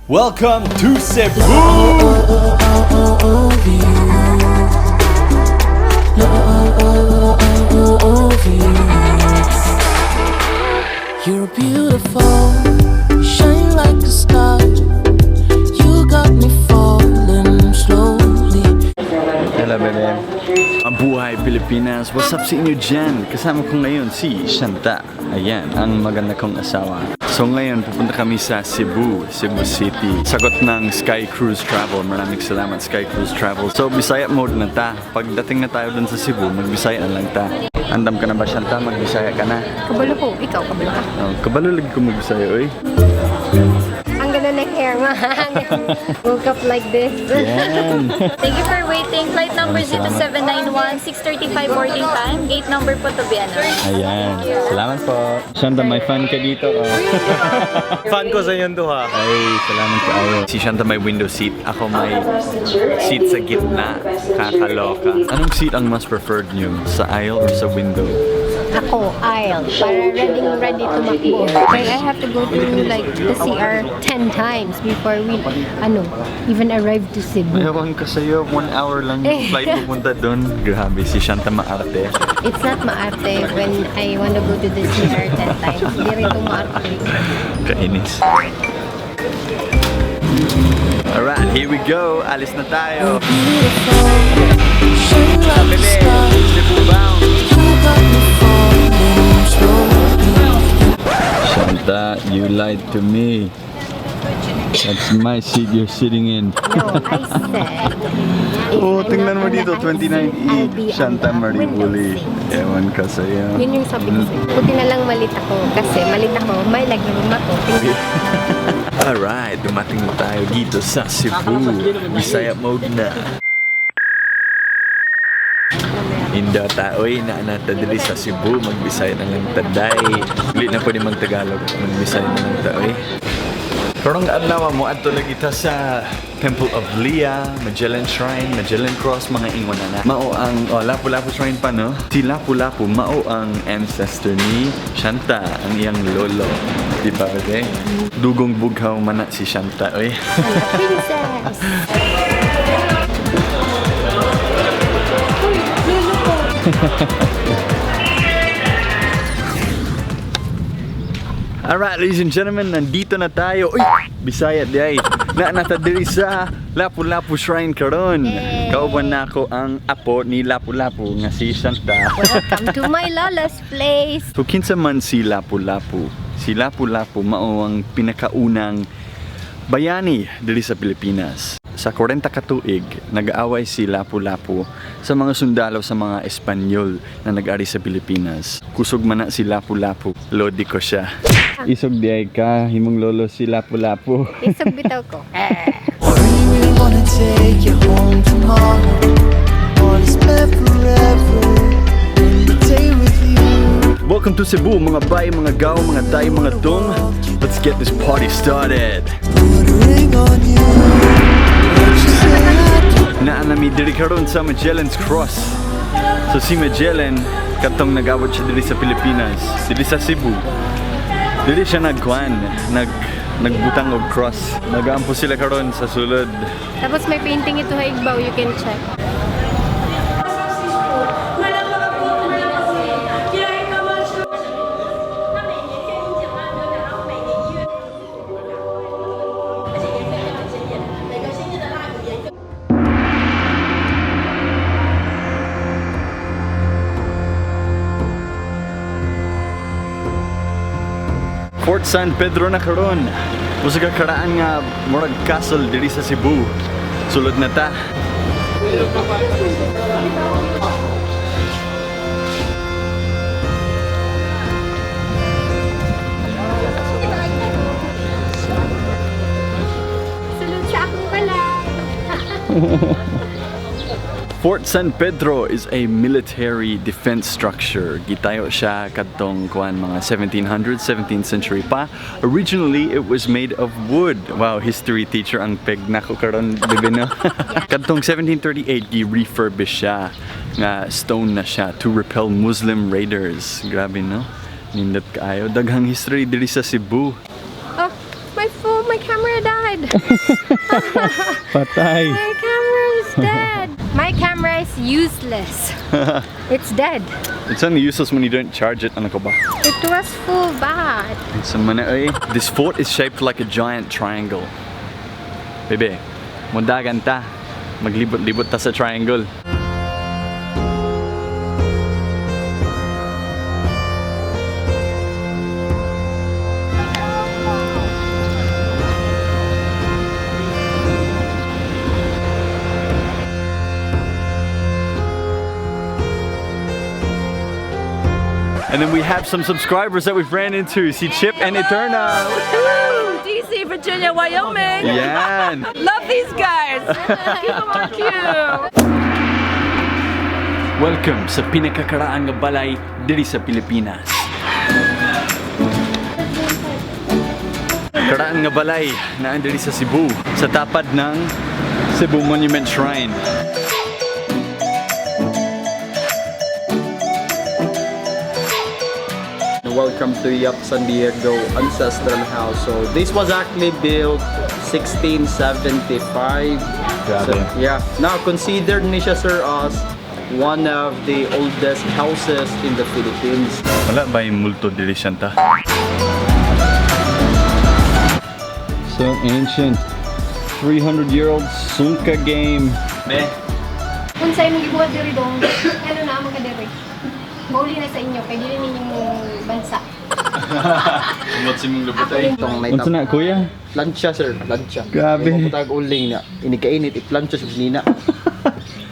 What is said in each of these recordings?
Welcome to Cebu! You're beautiful, you shine like a star. You got me falling slowly. Hello, bebe. Ang buhay Pilipinas, what's up sa inyo dyan? Kasama ko ngayon si Shanta. Ayan, ang maganda kong asawa. So ngayon, pupunta kami sa Cebu, Cebu City. Sagot ng Sky Cruise Travel. Maraming salamat Sky Cruise Travel. So Bisaya mode na ta. Pagdating na tayo dun sa Cebu, mag-Bisaya na lang ta. Andam ka na ba, Shanta? Mag-Bisaya ka na? Kabalo po. Ikaw, kabalo ka. Oh, kabalo lagi ko mag-Bisaya, oy. Ang ganda ng hair mo. Woke up like this. Yan. Thank you for waiting. Flight number is 2791, 6:35 boarding time. Gate number po to Vienna. Ayan. Salamat po. Shanta, may fan ka dito. Oh. Fan ko sa inyo duha. Ay, salamat ka ayo. Si Shanta may window seat. Ako may seat sa gitna. Kakaloka. Anong seat ang mas preferred nyo? Sa aisle or sa window? Ako, aisle. Para ready tumakbo. Like, I have to go to like the CR 10 times before we, even arrive to Cebu. Ewan ko sa'yo, 1 hour lang yung flight pupunta doon. Grabe, si Shanta maarte. It's not maarte when I want to go to the CR 10 times. Hindi rin ito maarte. Kainis. Alright, here we go. Alis na tayo. Shine like a star. Cebu bound. You got me falling slowly. Shanta, you lied to me. That's my seat you're sitting in. No, I said. Oh, tingnan mo dito, 29E. Shanta Maribuli. Ewan ka sa'yo. Yun yung sabi ko sa'yo. Buti na lang malit ako. Kasi malit ako, may lagrima ko. Alright, dumating na tayo dito sa Cebu. Bisaya mode na. Indo taoy na anata dili sa Cebu, magbisaya na lang taday. Dili na pwede mag-Tagalog, magbisaya na lang taoy. Karong adlaw mo adto lagi ta sa Temple of Leah, Magellan Shrine, Magellan Cross, mga ingon na. Mao ang Lapu-Lapu Shrine pa, no? Si Lapu-Lapu mao ang ancestor ni Shanta, ang iyang lolo. Di ba, okay? Dugong bughaw man na si Shanta, oy. Princess! Alright, ladies and gentlemen, nandito na tayo. Uy! Bisaya day. Natadiri sa Lapu-Lapu Shrine karon. Kauban na ako ang apo ni Lapu-Lapu nga si Shanta. Welcome to my lola's place! So kinsa man si Lapu-Lapu? Si Lapu-Lapu mao ang pinakaunang bayani diri sa Pilipinas. Sa 40 ka tuig, nag-aaway si Lapu-Lapu sa mga sundalo sa mga Espanyol na nag-ari sa Pilipinas. Kusog man na si Lapu-Lapu, lodi ko siya. Isog diay ka, himong lolo si Lapu-Lapu. Isog bitaw ko. Really wanna take you home tomorrow. Wanna spend forever in the day with you. Welcome to Cebu, mga bay, mga gaw, mga day, mga dong. Let's get this party started. Put a ring on you. What you said. Naanami diri karon sa Magellan's Cross. So si Magellan, katong nag-abot siya diri sa Pilipinas, diri sa Cebu. Dili siya nagbutang og cross. Nag-aampo sila karon sa sulod. Tapos may painting ito haigbaw, you can check. Fort San Pedro na karon. Musa ka karaan nga murag castle diri sa Cebu. Sulod na ta. Salud sa ako pala! Fort San Pedro is a military defense structure. Gitayo siya kadtong kuan mga 1700s, 17th century pa. Originally, it was made of wood. Wow, history teacher ang peg nako karon, bibi no. Kadtong 1738 gi-refurbish siya nga stone na siya to repel Muslim raiders. Grabe no. Nindot kaayo daghang history diri sa Cebu. Oh, my phone, my camera died! died. Patay. My camera is dead. My camera is useless. It's dead. It's only useless when you don't charge it. Ano ka ba? It was full bad. Sa mana ay, this fort is shaped like a giant triangle. Bebe, mundagan ta. Maglibot-libot ta sa triangle. And then we have some subscribers that we've ran into. Si Chip and Eterna. DC, Virginia, Wyoming. Yan. Love these guys. Keep them on cue. Welcome sa pinakakaraang nga balay diri sa Pilipinas. Karaang nga balay na diri sa Cebu, sa tapad ng Cebu Monument Shrine. Welcome to Yap San Diego Ancestral House. So this was actually built 1675. So, yeah. Now considered ni siya, sir, as one of the oldest houses in the Philippines. Wala ba yung multo diri siyanta? So ancient. 300-year-old Sungka game. Be. Kung sa'yo mong ibuhat diri dong, ano na mga diri? Mauli na sa inyo, kaya dili ninyong bansa. Sumot si mong lubot ay. Itong may Unsa na kuya? plancha, sir. Plancha. Grabe. Yung putag uling na. Inikainit, i-plancha sa nina.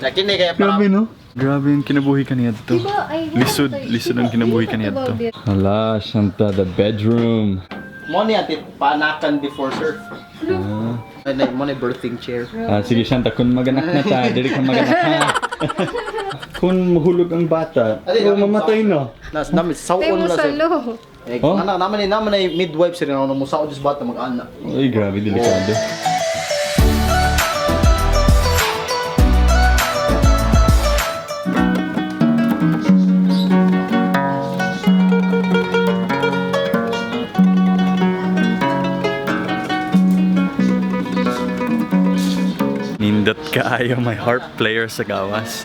Nakini kaya para. Grabe no? Grabe yung kinabuhi kanina to. Diba? Ay, Lisod ang kinabuhi kanina to. Hala, Shanta, the bedroom. Mo ni ati panakan before, sir. Ay, mo ni birthing chair. Ah, sige Shanta, kung maganak na ta, dili ka maganak na. Kung mahulog ang bata, o mamatay na. Nas namin Tayo sawon mo na, sa sir. lo. Eh, Oh? naman ay midwife, sir. Ano mo sawon dis bata mag-anak. Ay, grabe, delikado. Nindot kaayo may harp player sa gawas.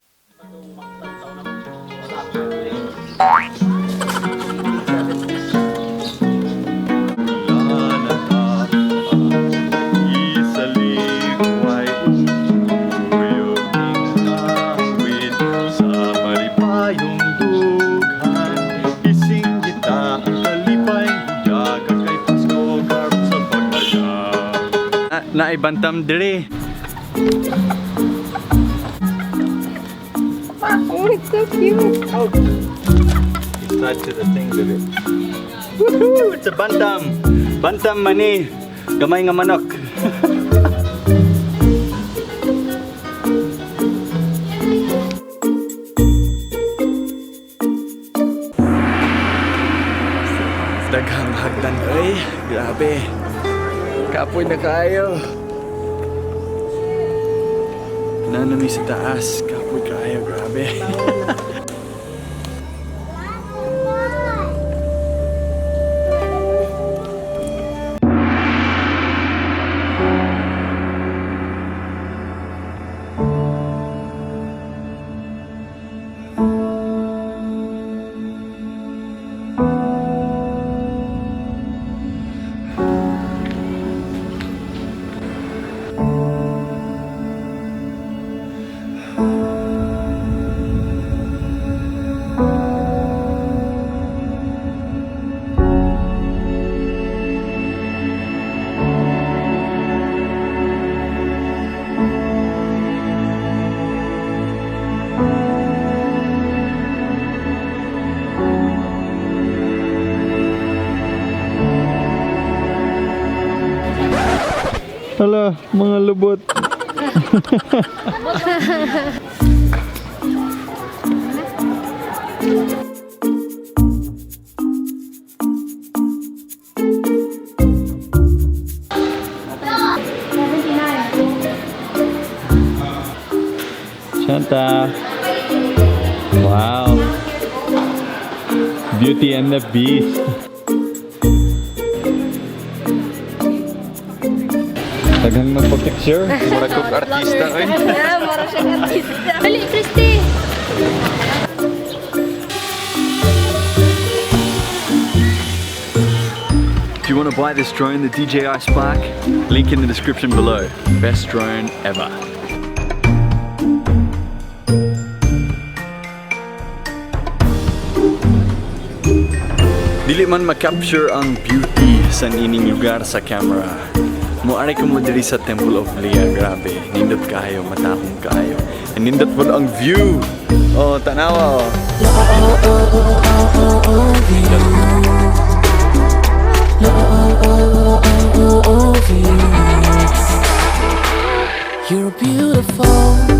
Naibantam dire. Oh, it's so cute. It's tied to the thing with it. Woohoo! It's a bantam! Bantam mani! Gamay nga manok! Daghang hagdan ay! Grabe! Kapoy na kayo! Nanami sa taas! Kapoy kayo! Grabe! Hala, mga lubot. Shanta. Wow. Beauty and the Beast. Tagang magpa-picture. Mura kong artista eh. Yeah, mara siyang artista. Dali, Christy! If you want to buy this drone, the DJI Spark, link in the description below. Best drone ever. Dili man ma-capture ang beauty sa ining lugar sa camera. Muari ka mo diri sa Temple of Lea, grabe. Nindot kayo, matahong kayo. And nindot po ang view. Oh, tanawa oh. You're beautiful.